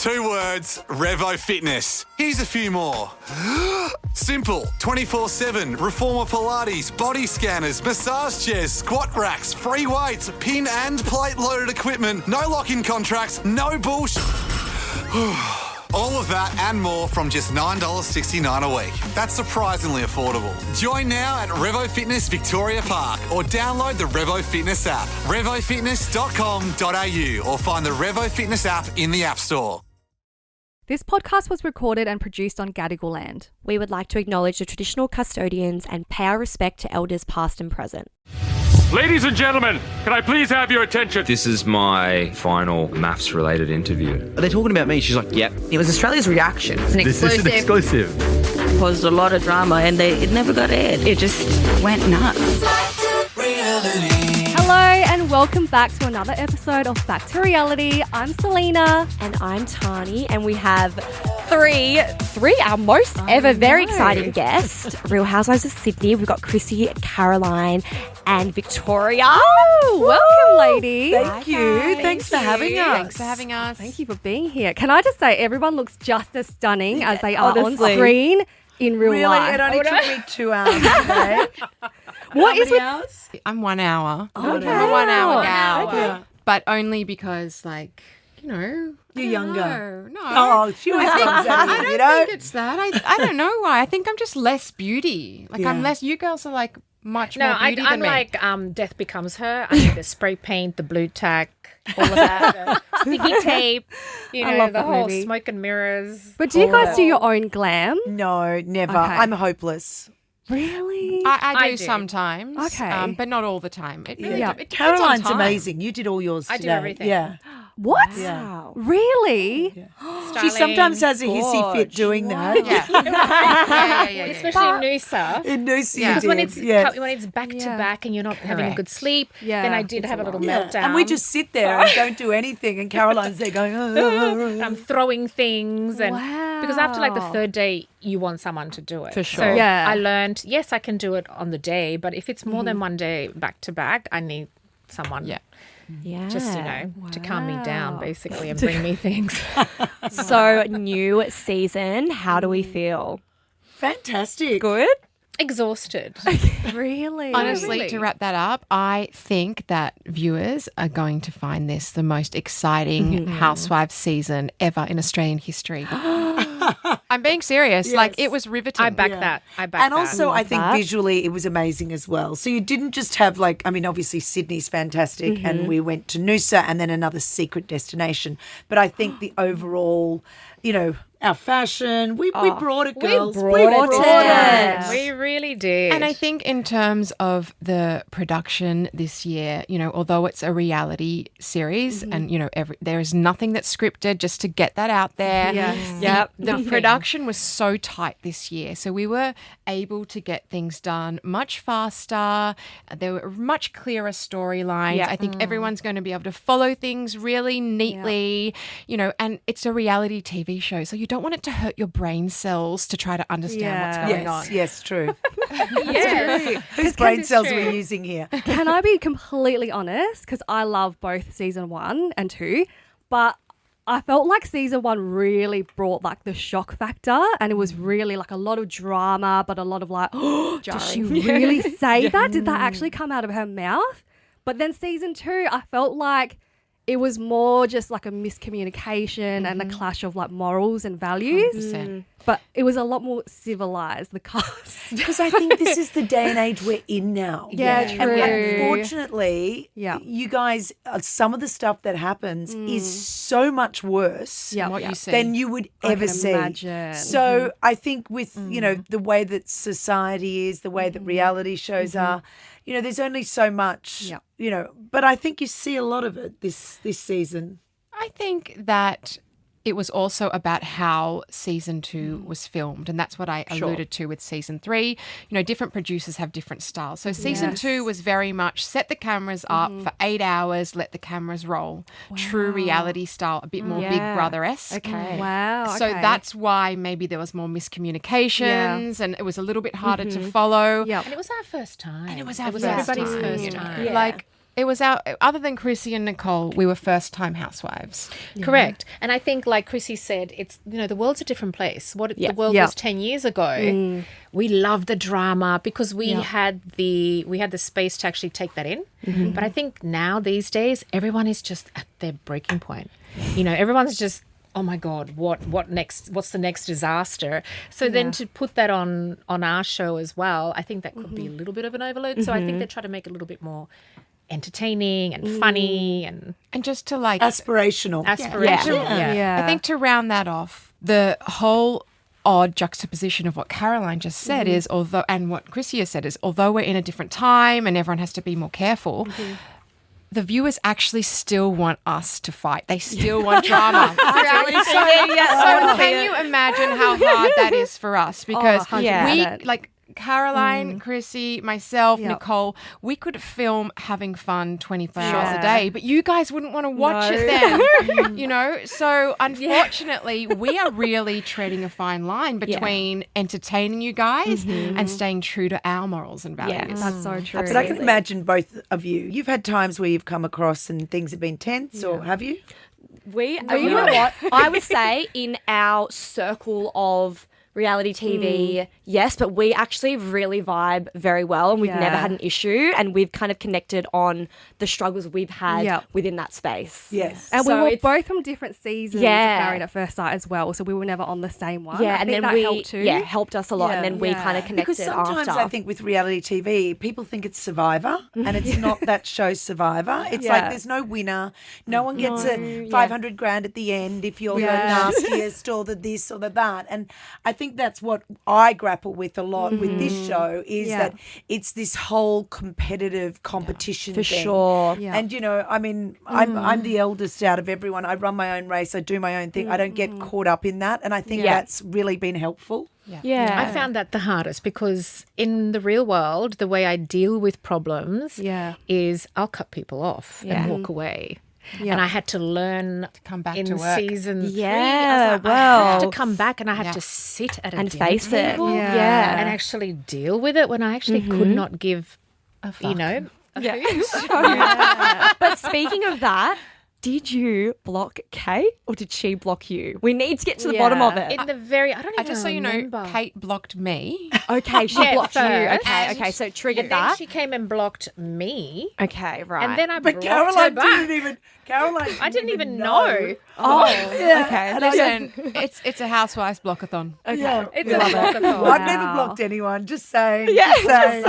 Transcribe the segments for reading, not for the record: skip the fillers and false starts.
2 words, Revo Fitness. Here's a few more. Simple, 24/7, reformer Pilates, body scanners, massage chairs, squat racks, free weights, pin and plate loaded equipment, no lock-in contracts, no bullshit. All of that and more from just $9.69 a week. That's surprisingly affordable. Join now at Revo Fitness Victoria Park or download the Revo Fitness app. RevoFitness.com.au or find the Revo Fitness app in the App Store. This podcast was recorded and produced on Gadigal land. We would like to acknowledge the traditional custodians and pay our respect to elders past and present. Ladies and gentlemen, can I please have your attention? This is my final maths-related interview. Are they talking about me? She's like, yep. It was Australia's reaction. It's an exclusive. This is an exclusive. Caused a lot of drama and it never got aired. It just went nuts. Hello and welcome back to another episode of Back to Reality. I'm Selina. And I'm Tahnee, and we have three our most ever very exciting guests. Real Housewives of Sydney. We've got Krissy, Caroline, and Victoria. Oh, welcome, ladies. Thank you. Thanks for having us. Thanks for having us. Thank you for being here. Can I just say, everyone looks just as stunning as they are honestly. on screen in real Really? life. It only took me 2 hours today. What is with hours? I'm 1 hour. Oh, I'm a 1 hour gal. Yeah. But only because, like, you know. You're younger. No. Oh, she always comes at you, I don't you know? think it's that. I don't know why. I think I'm just less beauty. Like, I'm less. You girls are, like, much more beauty than I'm me. like Death Becomes Her. I need the spray paint, the blue tack, all of that, the sticky tape, I love the that whole movie. smoke and mirrors. But do you guys do your own glam? No, never. Okay. I'm hopeless. Really? I do. sometimes. Okay. but not all the time. It really Yeah. it depends on Caroline's time. amazing. You did all yours I today. do everything. Yeah. What? Yeah. Really? She sometimes has a hissy fit doing that. Yeah. yeah. Especially in Noosa. In Noosa, Yeah. you Because when did. it's Yes. when it's back to Yeah. back and you're not having a good sleep, Yeah, then I did it's have a a little Yeah. meltdown. And we just sit there and don't do anything. And Caroline's there going, And I'm throwing things and because after like the Wow. third day you want someone to do it. For So sure. Yeah. I learned, yes, I can do it on the day, but if it's more than one day back to back, I need someone Yeah. Yeah. just, to calm me down basically and bring me things. So, new season. How do we feel? fantastic. Good? Exhausted. Really? Honestly, Really? to wrap that up, I think that viewers are going to find this the most exciting Housewives season ever in Australian history. I'm being serious. Yes. Like, it was riveting. I back that. I back And that. also, I think that. visually it was amazing as well. So you didn't just have obviously Sydney's fantastic and we went to Noosa and then another secret destination. But I think the overall, our fashion, we brought it, girls. brought it. We really did. And I think in terms of the production this year, although it's a reality series and, there is nothing that's scripted, just to get that out there. Yes. Yep. The production was so tight this year. So we were able to get things done much faster. There were much clearer storylines. Yeah. I think everyone's going to be able to follow things really neatly, and it's a reality TV show. So you don't want it to hurt your brain cells to try to understand what's going on. Yes, true. yes. Whose brain it's cells true. we're using here? Can I be completely honest? Because I love both season 1 and 2, but I felt like season 1 really brought like the shock factor, and it was really like a lot of drama, but a lot of like, oh, did she really say that? Did that actually come out of her mouth? But then season 2, I felt like it was more just like a miscommunication and a clash of like morals and values. 100%. But it was a lot more civilized, the cast. Because I think this is the day and age we're in now. Yeah, And true. unfortunately, Yeah. you guys, some of the stuff that happens is so much worse Yeah. What you see. than you would I ever can see. imagine. So I think with, the way that society is, the way that reality shows are, there's only so much, but I think you see a lot of it this season. I think that it was also about how season 2 was filmed, and that's what I alluded to with season 3. Different producers have different styles. So season 2 was very much set the cameras up for 8 hours, let the cameras roll. True reality style, a bit more Big Brother-esque. Okay. Wow. So okay. that's why maybe there was more miscommunications and it was a little bit harder to follow. Yeah. And it was our first time. And it was our first everybody's time. first time. Like, It was other than Krissy and Nicole, we were first-time housewives. Correct. And I think, like Krissy said, it's, the world's a different place. What the world was 10 years ago, we loved the drama because we had the space to actually take that in. But I think now, these days, everyone is just at their breaking point. Everyone's just, oh my God, what next? What's the next disaster? So then to put that on our show as well, I think that could be a little bit of an overload. So I think they try to make it a little bit more entertaining and funny and just to aspirational. I think to round that off, the whole odd juxtaposition of what Caroline just said is, and what Krissy has said is, although we're in a different time and everyone has to be more careful, the viewers actually still want us to fight. They still want drama. So can you imagine how hard that is for us? Because Caroline, Krissy, myself, Nicole, we could film having fun 24 hours a day, but you guys wouldn't want to watch it then, So unfortunately, we are really treading a fine line between entertaining you guys and staying true to our morals and values. That's so true. But I can imagine both of you. You've had times where you've come across and things have been tense, or have you? You know what? I would say in our circle of reality TV, yes, but we actually really vibe very well and we've never had an issue and we've kind of connected on the struggles we've had within that space. Yes. And we were both from different seasons of Married at First Sight as well, so we were never on the same one. Yeah, I think that helped too. Yeah, helped us a lot and then we kind of connected because sometimes after. I think with reality TV, people think it's Survivor and it's not that show's Survivor. It's like there's no winner. No one gets a 500 grand at the end if you're the nastiest or the this or the that. And I think that's what I grapple with a lot with this show is that it's this whole competitive competition for thing. sure. Yeah. And I'm the eldest out of everyone. I run my own race. I do my own thing. I don't get caught up in that, and I think that's really been helpful. Yeah. I found that the hardest because in the real world, the way I deal with problems is I'll cut people off and walk away. Yeah. And I had to learn to come back in to work. season 3. Yeah, I have to come back and I had to sit at a and dinner face it. table and actually deal with it when I actually could not give a fuck. A hoot. But speaking of that, did you block Kate or did she block you? We need to get to the bottom of it. In the very, I don't even just so you know, Kate blocked me. Okay, she blocked you. first. Okay, so it triggered And then that. she came and blocked me. Okay, right. And then I But blocked Caroline her back. didn't even. Caroline. I didn't even know. Oh, okay. Listen, it's a housewives blockathon. Yeah. It's a blockathon. I've never blocked anyone. Just saying. Just saying.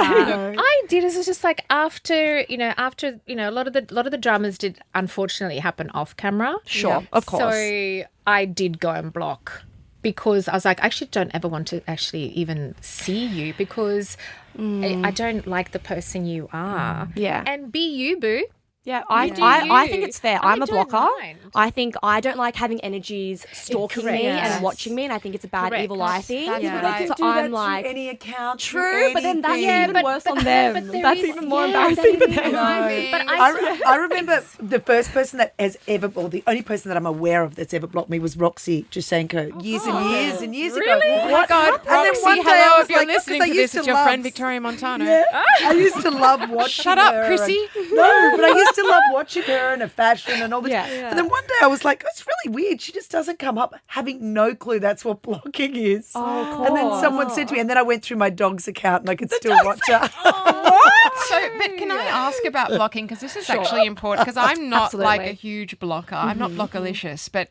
I did. It was just like after a lot of the dramas did unfortunately happen off camera. Sure, of course. So I did go and block because I was like, I actually don't ever want to actually even see you because I don't like the person you are. Yeah. And be you, boo. Yeah, I I think it's fair. I'm a don't blocker. mind. I think I don't like having energies stalking me and watching me, and I think it's a bad Correct. evil eye thing. That's what I- So Do that I'm through like, any account. true, but then that's anything. even worse on them. but there That's is- even more yeah, embarrassing for that them. is- No. But I remember the first person that has ever, or the only person that I'm aware of that's ever blocked me was Roxy Jusenko years and years and years ago. Oh my God, And then Roxy, one day I hello, was if you're like, listening because to I this, used it's to your love- friend Victoria Montano. Yeah, I used to love watching Shut up, her Krissy. No, but I used to love watching her and her fashion and all this. Yeah. And then one day I was like, it's really weird. She just doesn't come up having no clue that's what blocking is. Oh, and then someone said to me, and then I went through my dog's account and I could still watch her. But can I ask about blocking? Because this is actually important. Because I'm not like a huge blocker. I'm not blockalicious, but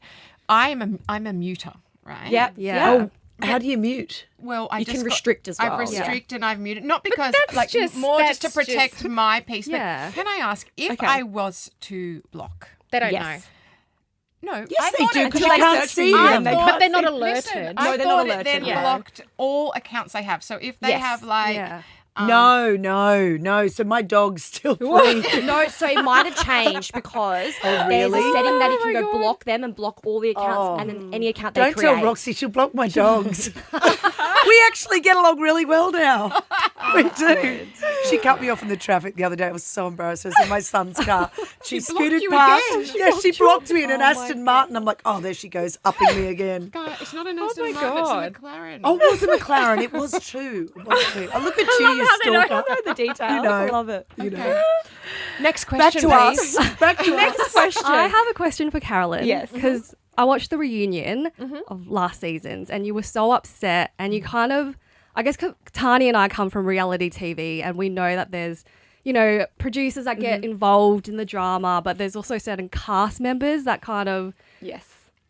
I'm a muter, right? Yep. Yeah. Oh, how do you mute? Well, I You just can restrict as well. I've restricted and I've muted, not because that's just to that's protect my peace. Yeah. But can I ask if I was to block? They don't Yes. No, Yes, I they thought do, it 'cause until you I can't searched see for them. I They thought- But they're not listen, alerted. I No, they're thought not it alerted, then yeah. blocked all accounts I have. So if they Yes. have like Yeah. No. So my dog's still free. No, so it might have changed because there's really? a setting that if you go block them and block all the accounts and then any account they Don't create. tell Roxy, she'll block my dogs. We actually get along really well now. We do. She cut me off in the traffic the other day. It was so embarrassing. I was in my son's car. She scooted you past. again. Yeah, she blocked me in an Aston Martin. I'm like, oh, there she goes, upping me again. God, it's not an Aston Martin, it's a McLaren. Oh, it was a McLaren. It was too. It was too. I look at you, you stalker. I know the details. You know. I love it. You know. Next Back question, to please. us. Back to us. Question. I have a question for Carolyn. Yes. Because I watched the reunion of last season's and you were so upset and you kind of, I guess Tahnee and I come from reality TV and we know that there's, you know, producers that get involved in the drama, but there's also certain cast members that kind of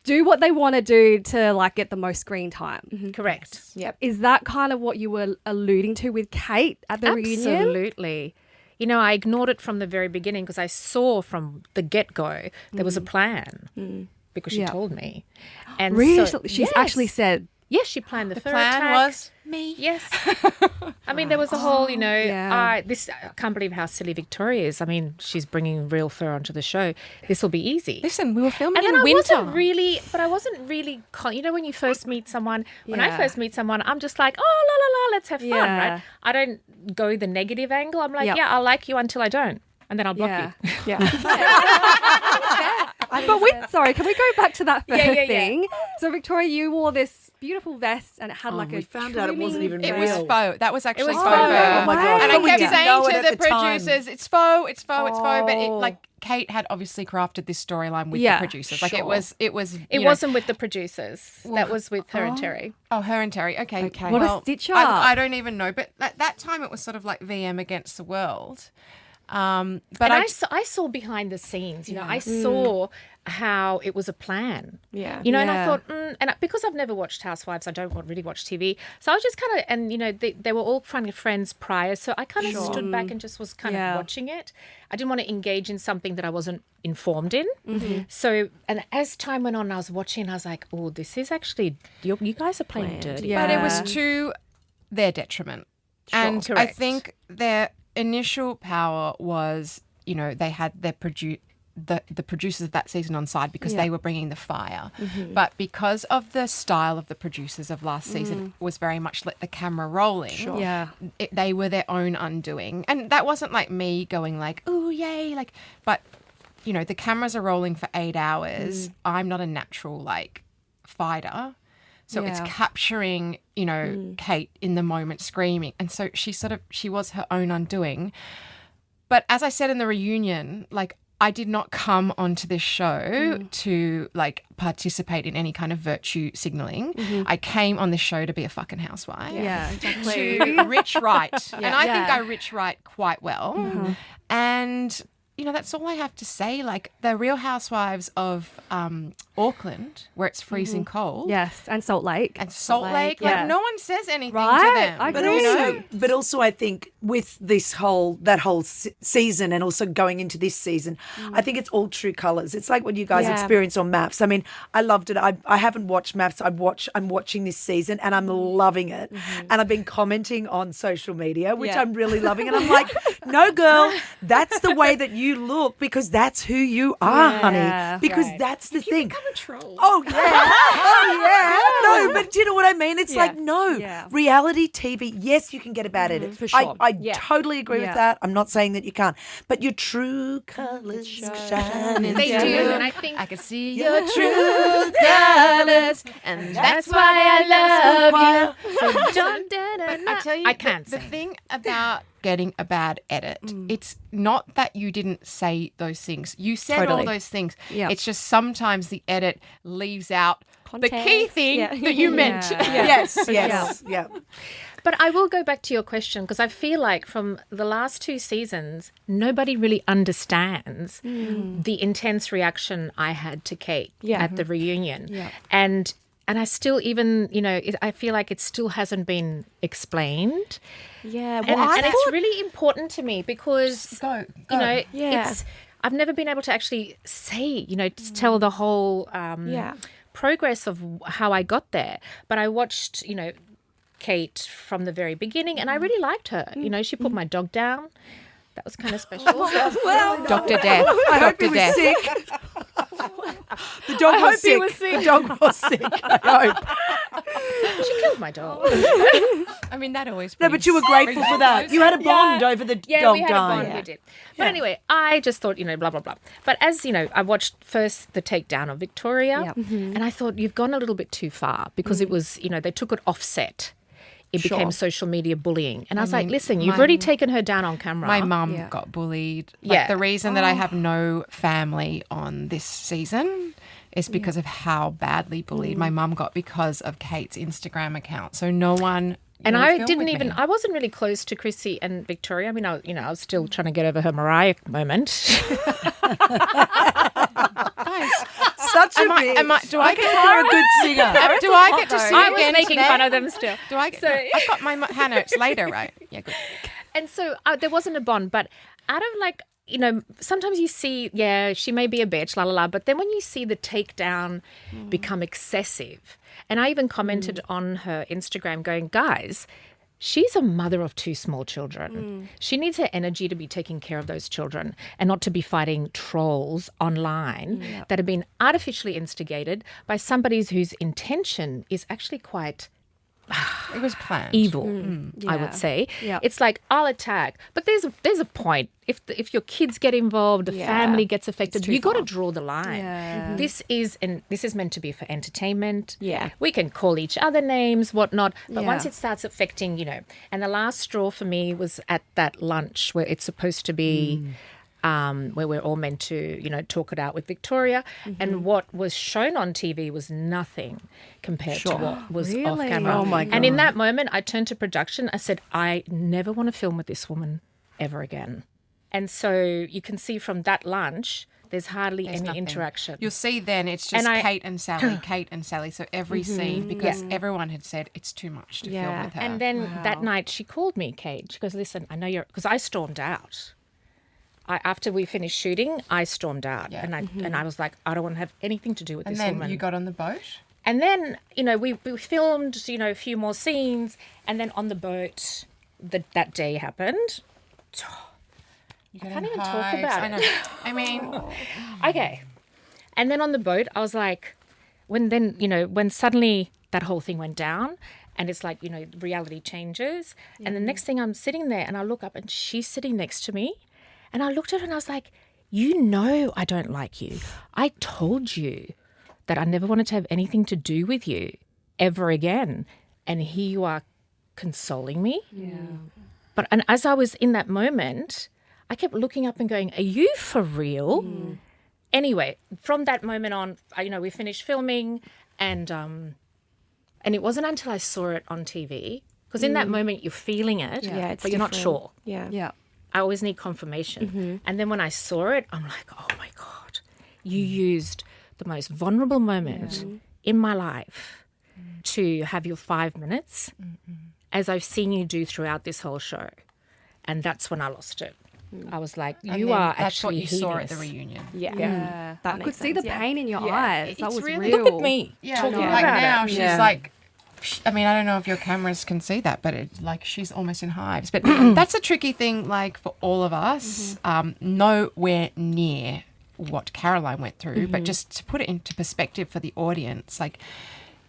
do what they want to do to like get the most screen time. Correct. Yep. Is that kind of what you were alluding to with Kate at the reunion? Absolutely. You know, I ignored it from the very beginning because I saw from the get-go there was a plan because she told me. And Really? so, She's actually said. Yes, she planned the fur Plan attack. was me. Yes. I mean, there was a whole, you know, Yeah. I can't believe how silly Victoria is. I mean, she's bringing real fur onto the show. This will be easy. Listen, we were filming And then in I winter. wasn't really, you know, when you first meet someone, when I first meet someone, I'm just like, oh, la, la, la, let's have fun, Yeah. right? I don't go the negative angle. I'm like, Yep. yeah, I like you until I don't. And then I'll block you. But sorry, can we go back to that fur yeah. thing? So Victoria, you wore this beautiful vest and it had like we a found out it wasn't even It real. was faux. That was actually was faux. faux. fur. Oh my God. And I But we kept didn't know saying it to at the the time. producers, it's faux, it's faux, it's faux. But it, like Kate had obviously crafted this storyline with the producers. Like it was It you know- wasn't with the producers. That was with her and Terry. Oh, her and Terry. Okay. What a well, stitch I, up. I don't even know. But at that time, it was sort of like VM against the world. But And I saw behind the scenes, you know, I saw how it was a plan. Yeah. You know, and I Yeah. thought, because I've never watched Housewives, I don't really watch TV. So I was just kind of, and, you know, they were all kind of friends prior. So I kind of stood back and just was kind of watching it. I didn't want to engage in something that I wasn't informed in. So, and as time went on, I was watching, I was like, oh, this is actually, you guys are playing dirty. Yeah. But it was to their detriment. And I Correct. think their initial power was, you know, they had their the producers of that season on side because they were bringing the fire. But because of the style of the producers of last season was very much let the camera rolling. Yeah. They were their own undoing. And that wasn't like me going like, oh, yay. Like, but, you know, the cameras are rolling for 8 hours. I'm not a natural, like, fighter. So it's capturing, you know, Kate in the moment screaming. And so she was her own undoing. But as I said in the reunion, like, I did not come onto this show to, like, participate in any kind of virtue signaling. I came on this show to be a fucking housewife. Yeah, exactly. To rich right. And I think Yeah. I rich right quite well. And, you know, that's all I have to say. Like, the Real Housewives of Auckland, where it's freezing cold. Yes, and Salt Lake. And Salt Lake. yeah. Like, no one says anything Right? to them. I But agree. also, I think with that whole season and also going into this season, I think it's all true colours. It's like what you guys experience on Maps. I mean, I loved it. I haven't watched Maps. I'm watching this season and I'm loving it. And I've been commenting on social media, which I'm really loving. And I'm like, no, girl, that's the way that you look because that's who you are, honey. Because that's the thing. a troll. Oh yeah, oh yeah. No, but do you know what I mean? It's like reality TV. Yes, you can get a bad edit. For sure. I totally agree with that. I'm not saying that you can't, but your true colours shine. They do, and I think I can see Your true colours, and that's why I love you. So don't I tell you, I can't the sing. thing about getting a bad edit, it's not that you didn't say those things. You said all those things. Yeah. It's just sometimes the edit leaves out the key Context. thing Yeah. that you meant. Yes, yeah. But I will go back to your question because I feel like from the last 2 seasons, nobody really understands the intense reaction I had to Kate at the reunion. Yeah. And I still even, you know, I feel like it still hasn't been explained. Yeah, And it's really important to me because, Go. you know, Yeah. I've never been able to actually say, you know, to tell the whole progress of how I got there. But I watched, you know, Kate from the very beginning and I really liked her. You know, she put my dog down. That was kind of special. Dr. Death. I hope he Dr. was Death. sick. The dog was sick. The dog was sick. I hope. She killed my dog. I mean, that always. No, but you were grateful for that. You had a bond over the dog we had dying. a bond. We did. But anyway, I just thought, blah, blah, blah. But as, I watched first the takedown of Victoria and I thought you've gone a little bit too far because it was, they took it offset. It became social media bullying. And I was like, listen, you've already taken her down on camera. My mum got bullied. Like, the reason that I have no family on this season is because of how badly bullied my mum got because of Kate's Instagram account. So no one... And I I wasn't really close to Krissy and Victoria. I mean, I was still trying to get over her Mariah moment. Guys, Such a big... do I get her a good singer? Do I get to see I you was again making today? fun of them still. Do I get... I've got my hand notes later, right? Yeah, good. And so there wasn't a bond, but out of sometimes you see, she may be a bitch, la la la, but then when you see the takedown become excessive, and I even commented on her Instagram going, guys, she's a mother of 2 small children. She needs her energy to be taking care of those children and not to be fighting trolls online that have been artificially instigated by somebody whose intention is actually quite... It was planned. Evil, I would say. Yep. It's like, I'll attack. But there's a point. If your kids get involved, the family gets affected, you got to draw the line. Yeah. This is meant to be for entertainment. Yeah. We can call each other names, whatnot. But Yeah. once it starts affecting, and the last straw for me was at that lunch where it's supposed to be... where we're all meant to, talk it out with Victoria. And what was shown on TV was nothing compared to what was off Really? camera. Oh, my God. And in that moment, I turned to production. I said, I never want to film with this woman ever again. And so you can see from that lunch, there's hardly any nothing. interaction. You'll see then it's just Kate and Sally. So every scene, because everyone had said it's too much to film with her. And then that night she called me, Kate. She goes, listen, I know you're... Because I stormed out. After we finished shooting, I stormed out. Yeah. And I was like, I don't want to have anything to do with And this then woman. you got on the boat? And then, we filmed, a few more scenes. And then on the boat, that day happened. I can't even talk about it. I know. I mean... Okay. And then on the boat, I was like, when suddenly that whole thing went down and it's like, reality changes. And the next thing I'm sitting there and I look up and she's sitting next to me. And I looked at her and I was like, I don't like you. I told you that I never wanted to have anything to do with you ever again. And here you are consoling me. Yeah. And as I was in that moment, I kept looking up and going, are you for real? Anyway, from that moment on, we finished filming and it wasn't until I saw it on TV, because in that moment you're feeling it, it's but you're not different. sure. Yeah. I always need confirmation. And then when I saw it, I'm like, oh my God, you used the most vulnerable moment in my life to have your 5 minutes, as I've seen you do throughout this whole show. And that's when I lost it. I was like, you are that's what actually you saw at heinous. the reunion. Yeah. That I makes could see the sense, pain in your eyes. That It's was really, real. look at me. Yeah, talking like about now it. she's like, I mean, I don't know if your cameras can see that, but she's almost in hives. But that's a tricky thing, like for all of us, nowhere near what Caroline went through, but just to put it into perspective for the audience, like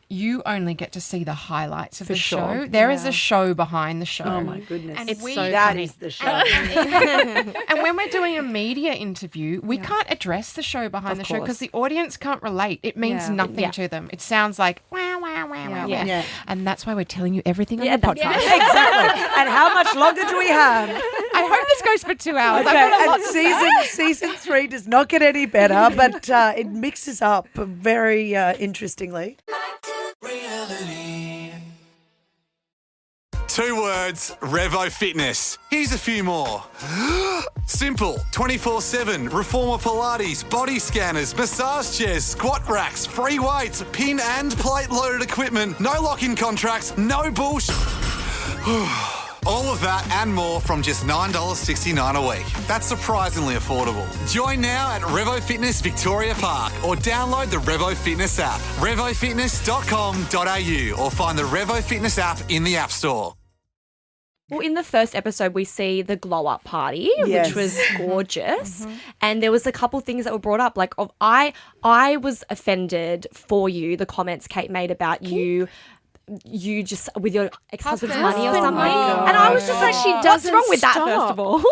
you only get to see the highlights of the show. There is a show behind the show. Oh my goodness. And It's we, so That funny. is the show. and when we're doing a media interview, we can't address the show behind the show because the audience can't relate. It means nothing to them. It sounds like wow, wow, wow, wow, wow. Yeah. And that's why we're telling you everything on the podcast. Exactly. And how much longer do we have? I hope this goes for 2 hours. I've Okay, got a lot and to say. season 3 does not get any better, but it mixes up very interestingly. 2 words, Revo Fitness. Here's a few more. Simple, 24/7, reformer Pilates, body scanners, massage chairs, squat racks, free weights, pin and plate loaded equipment, no lock-in contracts, no bullshit. All of that and more from just $9.69 a week. That's surprisingly affordable. Join now at Revo Fitness Victoria Park or download the Revo Fitness app. RevoFitness.com.au or find the Revo Fitness app in the App Store. Well, in the first episode, we see the glow-up party, Yes. which was gorgeous. And there was a couple things that were brought up. Like, I was offended for you, the comments Kate made about you you just with your ex-husband's Husband. money or Oh something. my God. And I was just like, She what's doesn't wrong with that, stop. first of all?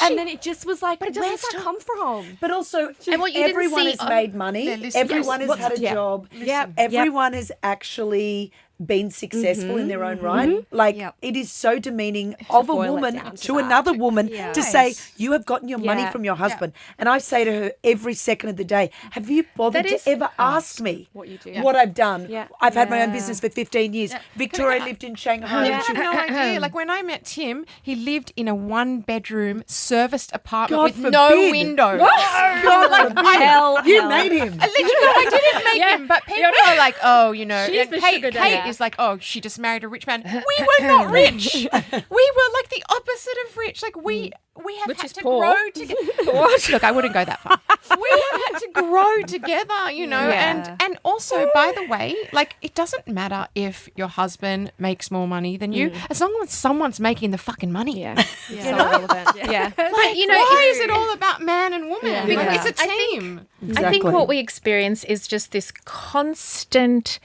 And then it just was like, where doesn't does that stop. come from? But also, And what you didn't everyone see- has made money. listen, Everyone has had a yeah. job. Yep. Everyone has actually been successful in their own right. Like, it is so demeaning of a boil it woman down to to that. another woman to say, you have gotten your money Yeah. from your husband. And I say to her every second of the day, have you bothered That to is ever ask me What you do. what I've done? Yeah. I've had my own business for 15 years. Victoria lived in Shanghai. You and she- have no idea. Like when I met Tim, he lived in a 1-bedroom serviced apartment God with no forbid. windows. God, like, you made him. Literally, I didn't make him, but people are like, oh, you know, She's and the Kate sugar daddy. is like, oh, she just married a rich man. We were not rich. We were like the opposite of rich. Like we have Which had is to poor. grow together. Look, I wouldn't go that far. We have had to grow together, you know, and also, by the way, like it doesn't matter if your husband makes more money than you, as long as someone's making the fucking money. Yeah. So relevant. Yeah. But you know, why is it all about man and woman? Yeah. Because Yeah. it's a team. I think what we experience is just this constant,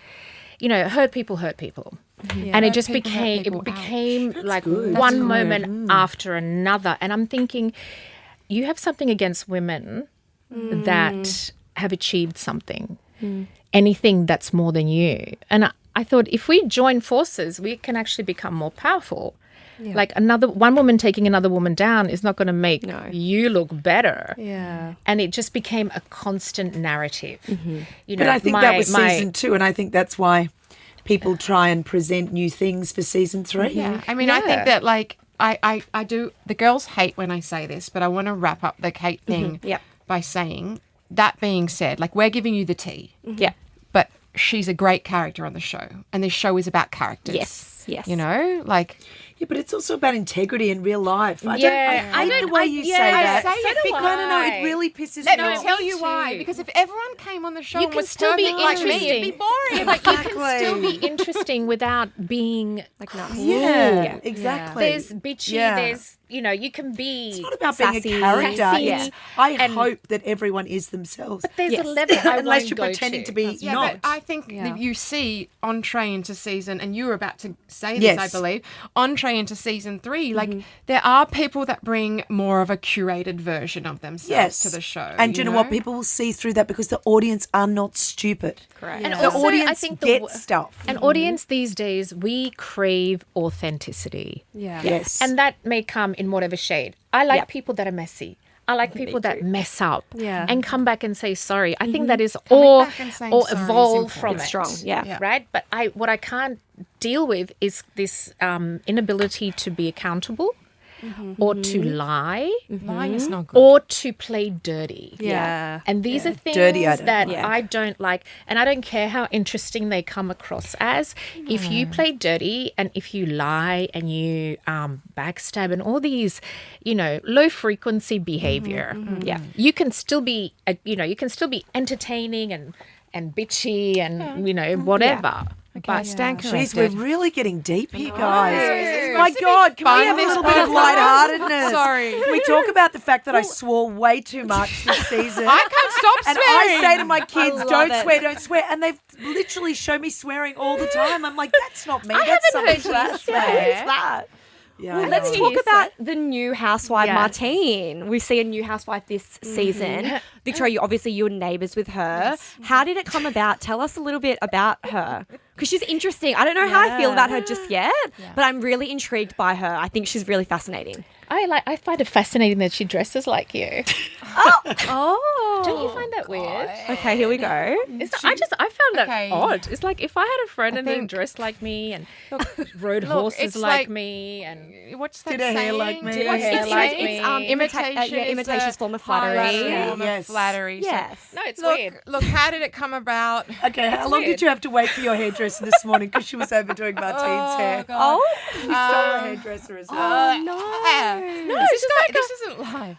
hurt people. And it just people hurt became people. it became like one moment after another. And I'm thinking, you have something against women that have achieved something, anything that's more than you. And I thought if we join forces, we can actually become more powerful. Like one woman taking another woman down is not going to make you look better. Yeah. And it just became a constant narrative. But I think that was season 2, and I think that's why people try and present new things for season 3. Yeah. I mean, I think that like I do. The girls hate when I say this, but I want to wrap up the Kate thing by saying that being said, like we're giving you the tea. Yeah. But she's a great character on the show, and this show is about characters. Yes. You know, like. Yeah, but it's also about integrity in real life. I Yeah. hate the way you say that. I say it because I don't know, it really pisses Let me me off. tell me you why. too. Because if everyone came on the show You and can was still be perfect like me, it'd be interesting. boring. Like you can still be interesting without being like Yeah, exactly. There's bitchy. Yeah. There's you can be. It's not about sassy, being a character. sassy, It's, I and- hope that everyone is themselves. But there's a level I Unless won't you're go pretending to be Yeah, not. but I think that you see entree into season, and you were about to say this, Yes. I believe, entree into season 3. Like there are people that bring more of a curated version of themselves to the show. And do you know what? People will see through that because the audience are not stupid. Correct. And The also, audience I think gets stuff. An audience these days, we crave authenticity. Yeah. Yes. And that may come in whatever shade. I like people that are messy. I like people that mess up Yeah. and come back and say sorry. I think that is or back and saying or sorry is evolve important. from It's it. strong. Yeah. Right? But what I can't deal with is this inability to be accountable or to lie lying is not good. or to play dirty. Yeah. And these are things Dirty, I don't that like. I don't like. And I don't care how interesting they come across as. If you play dirty and if you lie and you backstab and all these, low frequency behavior, you can still be, you can still be entertaining and bitchy and, whatever. Okay, stand corrected. Jeez, we're really getting deep here, guys. It's My supposed to be God, can we fun, have a this little bit of podcast. lightheartedness? Sorry. Can we talk about the fact that I swore way too much this season? I can't stop And swearing. I say to my kids, love don't it. swear, don't swear. And they've literally shown me swearing all the time. I'm like, that's not me. That's haven't heard someone you else. swear. Who's that? Yeah, I Let's know. talk about the new housewife, Yes. Martine. We see a new housewife this season. Victoria, you were neighbours with her. How did it come about? Tell us a little bit about her. Because she's interesting. I don't know how I feel about her just yet, but I'm really intrigued by her. I think she's really fascinating. I find it fascinating that she dresses like you. Oh. Don't you find that weird? Okay, here we go. I found that Okay. odd. It's like if I had a friend and they think- dressed like me and rode horses it's like like- me and What's that Did her hair saying? like me. Did What's her hair it's- like it's, me? imitation is Imitation's a form of the flattery. highest Yeah. form of Yes. flattery. So- Yes. no, it's Look, weird. look, how did it come about? Okay, how long weird. did you have to wait for your hairdresser this morning? Because she was overdoing Martine's hair. God. Oh, You stole a hairdresser as well. No, this isn't live.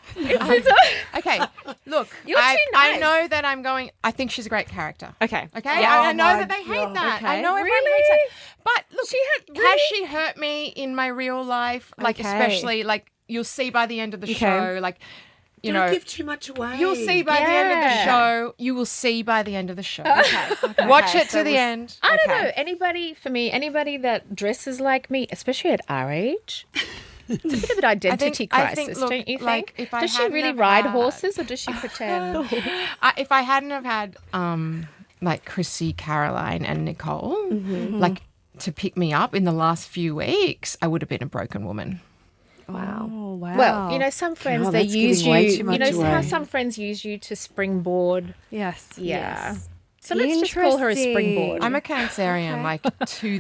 Okay, look, You're I, too I nice. know that I'm going. I think she's a great character. okay. Okay, Yeah. I know my that they hate God. that. Okay. I know everyone hates that. But look, has she hurt me in my real life? Like Okay. especially like you'll see by the end of the Okay. show, like Don't give too much away. You'll see by the end of the show. You will see by the end of the show. Okay. Watch it to the end. I don't know. Anybody that dresses like me, especially at our age, it's a bit of an identity crisis, look, don't you think? like, if I does she hadn't really have ride had- horses or does she pretend? If I hadn't have had like Krissy, Caroline, and Nicole, like to pick me up in the last few weeks, I would have been a broken woman. Wow. Oh, wow. Well, you know, some friends, they that's use giving way you. too much You know how away. some friends use you to springboard? Yes. Yeah. Yes. So let's just call her a springboard. I'm a Cancerian, like to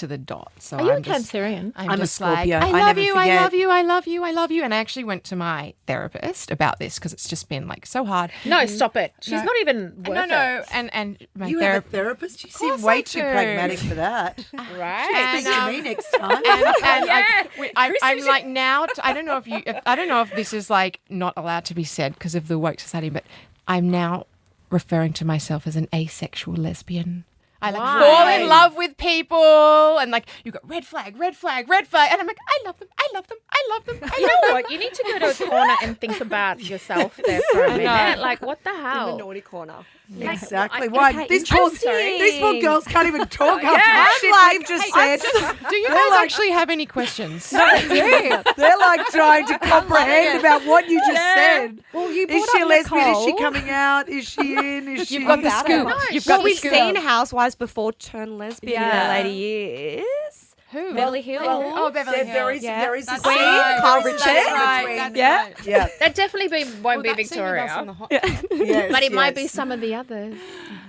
the dot. So Are you I'm a just- Cancerian? I'm a just Scorpio. Like, I I love never you, I forget. love you, I love you, I love you. And I actually went to my therapist about this because it's just been like so hard. No, stop it. She's not even worth No, it. and my You have a therapist? You seem course way I too do. pragmatic for that. Right. Speak to me next time. I'm like now. I don't know if this is like not allowed to be said because of the woke society, but I'm now referring to myself as an asexual lesbian. I like fall in love with people and like you got red flag, and I'm like I love them. You know what? You need to go to a corner and think about yourself there for a minute. Like, what the hell? In the naughty corner. Exactly. Why? These poor girls can't even talk after Yeah. the shit we've just said. Do you guys actually have any questions? They're like trying to comprehend about what you just said. Well, you Is brought she a up lesbian? Is she Nicole. coming out? Is she in? Is she? You've got the scoop. You've got the We've scoop. seen Housewives before turn lesbian in Yeah. their later years. Who? Beverly Hills. Oh, Beverly Hills. There is a Queen, scene. Carl There is a Richards. scene Right, between- that's Yeah. right. Yeah. That definitely won't be That scene with us on the Victoria. hot- Yes, But it might be yes. some of the others.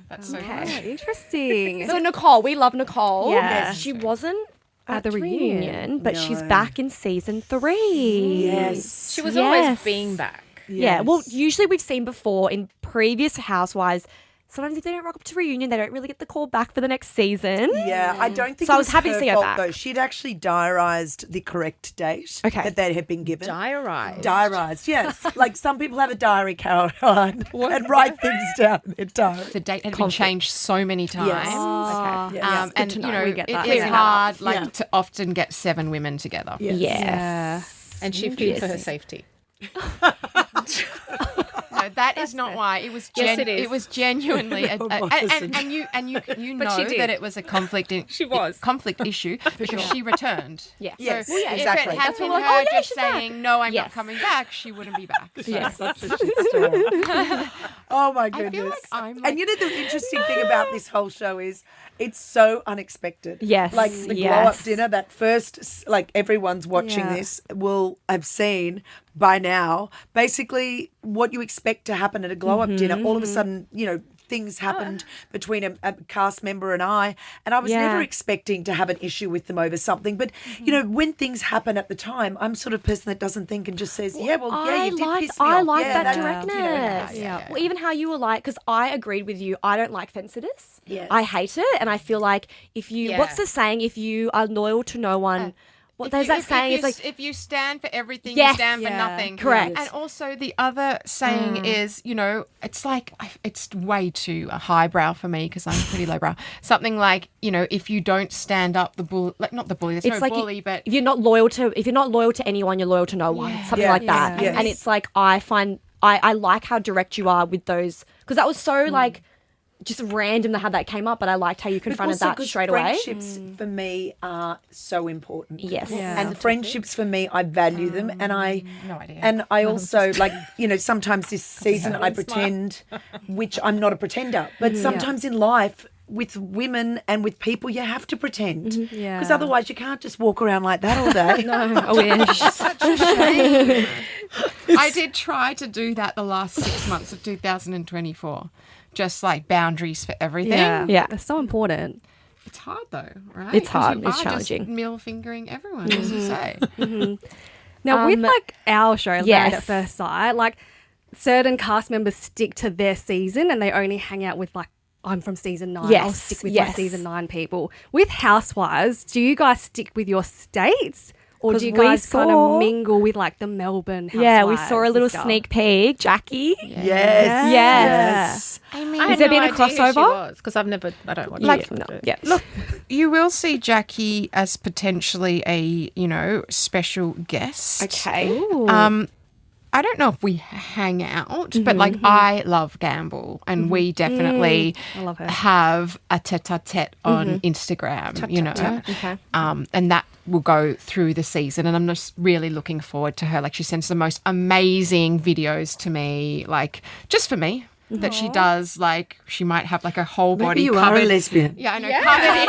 That's so Okay. funny. Interesting. So Nicole, we love Nicole. Yeah. She wasn't At the reunion. but she's No. back in season 3. Yes. She was Yes. always being back. Yeah. Well, Yes. usually we've seen before in previous Housewives. Sometimes if they don't rock up to reunion, they don't really get the call back for the next season. Yeah, I don't think So it I was happy to her see her fault, back. though. She'd actually diarised the correct date that they had been given. Diarised. Diarised, yes. Like some people have a diary, Caroline, and write things down in their diary. The date had been changed so many times. Yes. Okay. Yes. And to you know. know, We get it that. is Yeah. hard, Yeah. to often get 7 women together. Yes. Yeah. And she feared for her safety. No, that is not why. It was Yes, it is. It was genuinely No, it wasn't. and you But she know did. that it was a conflict conflict issue because she returned. Yeah. Yes, So if exactly. it had been like, her oh, yeah, just she's back. saying no, I'm not Yes. coming back, she wouldn't be back. So. Yes. Such a shit story. Oh my I goodness. feel like I'm And you know the interesting thing about this whole show is it's so unexpected. Yes, Like the yes. blow up dinner, that first, like everyone's watching Yeah. this will have seen by now, basically what you expect to happen at a glow up dinner. All of a sudden, you know, things happened between a cast member and I was Yeah. never expecting to have an issue with them over something. But, you know, when things happen at the time, I'm sort of person that doesn't think and just says, yeah, well, yeah, you did piss me I off. like Yeah, that you know, directness. yeah. Well, even how you were like, because I agreed with you. I don't like fence sitters. Yes. I hate it, and I feel like if you, what's the saying? If you are loyal to no one, what there's that saying? It's like if you stand for everything, Yes. you stand for Yeah. nothing. Correct. And also the other saying is, you know, it's like it's way too highbrow for me because I'm pretty lowbrow. Something like, you know, if you don't stand up, the bull, like not the bully, there's it's no like bully, but if you're not loyal to anyone, you're loyal to no one. Something Yeah. like that. Yes. And it's like I find I like how direct you are with those because that was so like just random how that came up, but I liked how you confronted also that 'cause straight away. friendships for me are so important. Yes. Yeah. And friendships for me, I value them, and I no idea. and I also like, you know, sometimes this season I pretend, which I'm not a pretender, but sometimes in life with women and with people you have to pretend Yeah. because otherwise you can't just walk around like that all day. I wish. such a shame. I did try to do that the last 6 months of 2024. Just like boundaries for everything. Yeah. It's so important. It's hard though, right? It's 'Cause hard. you It's are challenging. Just middle fingering everyone, as you say. Now, with like our show, Married yes. at First Sight, like certain cast members stick to their season and they only hang out with like, I'm from season 9. I'll Yes, stick with my yes. season 9 people. With Housewives, do you guys stick with your states? Or 'Cause do you we guys kind saw- of mingle with like the Melbourne Housewives? Yeah, we saw a and little stuff? sneak peek. Jackie. Yes. Yes. I mean, I Has there had no been a idea who she crossover? was, because I don't watch Like, it. No. Yeah. look, you will see Jackie as potentially a, you know, special guest. Okay. Um, I don't know if we hang out, but like I love Gamble, and we definitely I love her. have a tete-a-tete on Instagram, you know. Okay. And that will go through the season, and I'm just really looking forward to her. Like, she sends the most amazing videos to me, like just for me. That she does, like, she might have like a whole body Maybe you covered. are a lesbian. Yeah, I know. Covered in.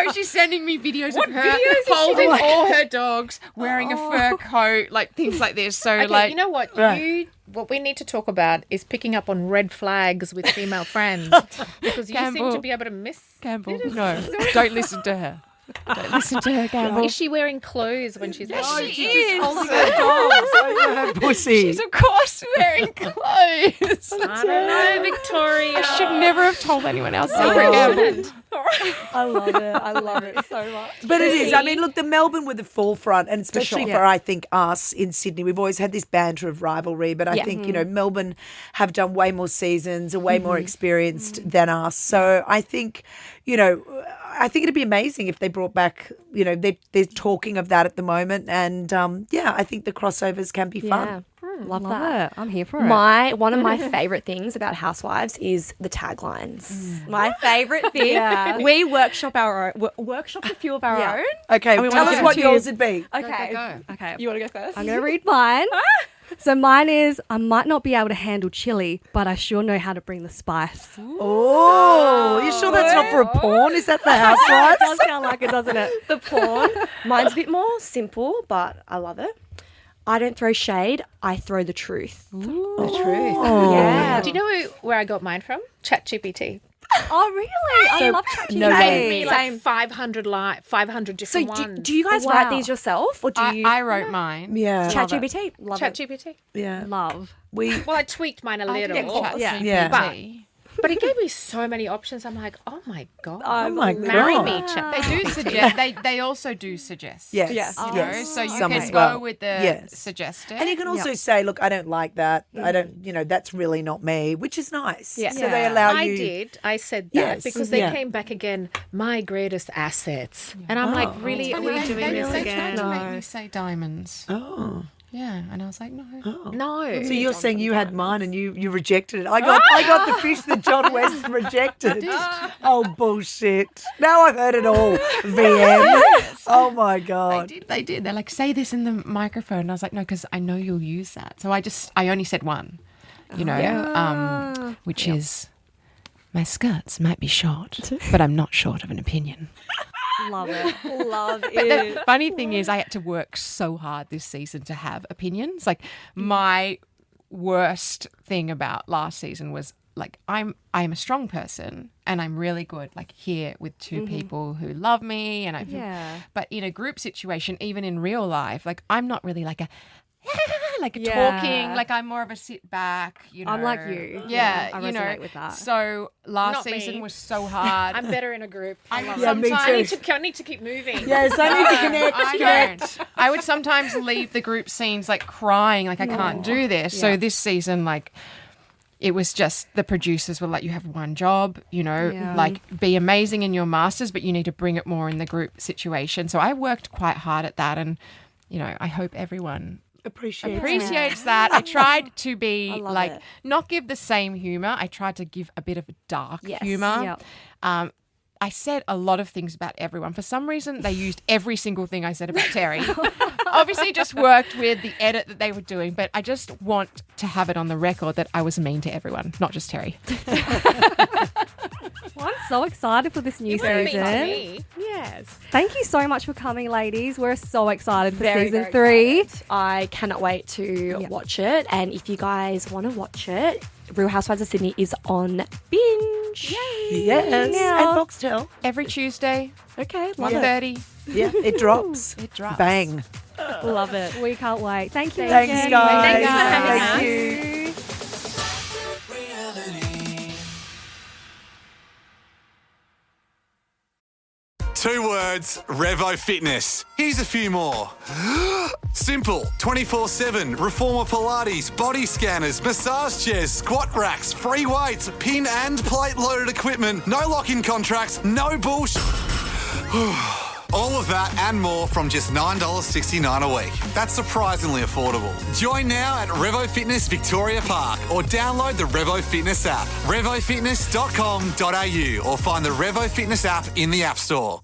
No, she's sending me videos of her holding all her dogs, wearing a fur coat, like things like this. So, Okay, like, you know what? Right. What we need to talk about is picking up on red flags with female friends because you seem Gamble. to be able to miss. Gamble, no, don't listen to her. Don't listen to her, Gamble. Is she wearing clothes when she's She is. Holding her dogs over her pussy. She's of course wearing clothes. I don't know, Victoria. I should never have told anyone else. Secret Gamble. I love it. I love it so much. But it is. I mean, look, the Melbourne were the forefront, and especially for, I think, us in Sydney, we've always had this banter of rivalry. But I think, you know, Melbourne have done way more seasons, are way more experienced than us. So I think, you know, I think it'd be amazing if they brought back, you know, they're talking of that at the moment. And I think the crossovers can be fun. Love that. I'm here for it. One of my favorite things about Housewives is the taglines. My favorite thing. We workshop a few of our own. Okay, we tell wanna us give what it to yours would be. Okay. Go. Okay. You want to go first? I'm going to read mine. So mine is, I might not be able to handle chili, but I sure know how to bring the spice. Oh, you sure that's not for a porn? Is that for Housewives? It does sound like it, doesn't it? The porn. Mine's a bit more simple, but I love it. I don't throw shade. I throw the truth. The truth. Yeah. Do you know where I got mine from? ChatGPT. Oh, really? I love ChatGPT. no Gave way. me like 500 So different ones. do you guys Oh, write wow. these yourself, or do you I wrote mine. Yeah. ChatGPT? Love it. ChatGPT? Yeah. Love. We Well, I tweaked mine a little. Yeah. Yeah. But it gave me so many options. I'm like, oh my God. Oh my Marry God. me, chat. They do suggest. They also do suggest. Yes. Yes. You know, so you Some can as go well. with the Yes. suggested. And you can also say, look, I don't like that. I don't, you know, that's really not me, which is nice. Yeah. So they allow I you. did. I said that Yes. because they Yeah. came back again, my greatest assets. And I'm like, really? Are we doing this they again? tried to make me say diamonds. Oh. Yeah, and I was like, no. No. So you're saying you had mine and you rejected it. I got the fish that John West rejected. Oh, bullshit. Now I've heard it all. VM. Oh, my God. They did. They're like, say this in the microphone. And I was like, no, because I know you'll use that. So I only said one, you know, which is, my skirts might be short, but I'm not short of an opinion. Love it. Love But it. the funny thing is, I had to work so hard this season to have opinions. Like, my worst thing about last season was, like, I'm a strong person and I'm really good, like, here with two people who love me, and I feel, but in a group situation, even in real life, like, I'm not really like a talking, like, I'm more of a sit back, you know. I'm like you. Yeah, I you know. resonate with that. So last Not season me. was so hard. I'm better in a group. I love sometimes me too. I need to keep moving. Yes, I need to connect. I don't. I would sometimes leave the group scenes like crying, like I can't do this. So this season, like, it was just the producers were like, you have one job, you know, like, be amazing in your masters, but you need to bring it more in the group situation. So I worked quite hard at that, and, you know, I hope everyone appreciates that. I tried to be like, it. not give the same humor. I tried to give a bit of a dark humor. Yep. I said a lot of things about everyone. For some reason, they used every single thing I said about Terry. Obviously, just worked with the edit that they were doing, but I just want to have it on the record that I was mean to everyone, not just Terry. Well, I'm so excited for this new season. Yes. Thank you so much for coming, ladies. We're so excited for Very, season very 3. excited. I cannot wait to watch it. And if you guys want to watch it, Real Housewives of Sydney is on Binge. Yes. Now- And Boxtel. Every Tuesday, Okay, love 1:30. Yeah, it drops. It drops. Bang. Love it. We can't wait. Thank you. Thanks, again. guys. Thanks for having Thank us. you. Two words, Revo Fitness. Here's a few more. Simple, 24/7, reformer Pilates, body scanners, massage chairs, squat racks, free weights, pin and plate loaded equipment, no lock-in contracts, no bullshit. All of that and more from just $9.69 a week. That's surprisingly affordable. Join now at Revo Fitness Victoria Park or download the Revo Fitness app. RevoFitness.com.au or find the Revo Fitness app in the App Store.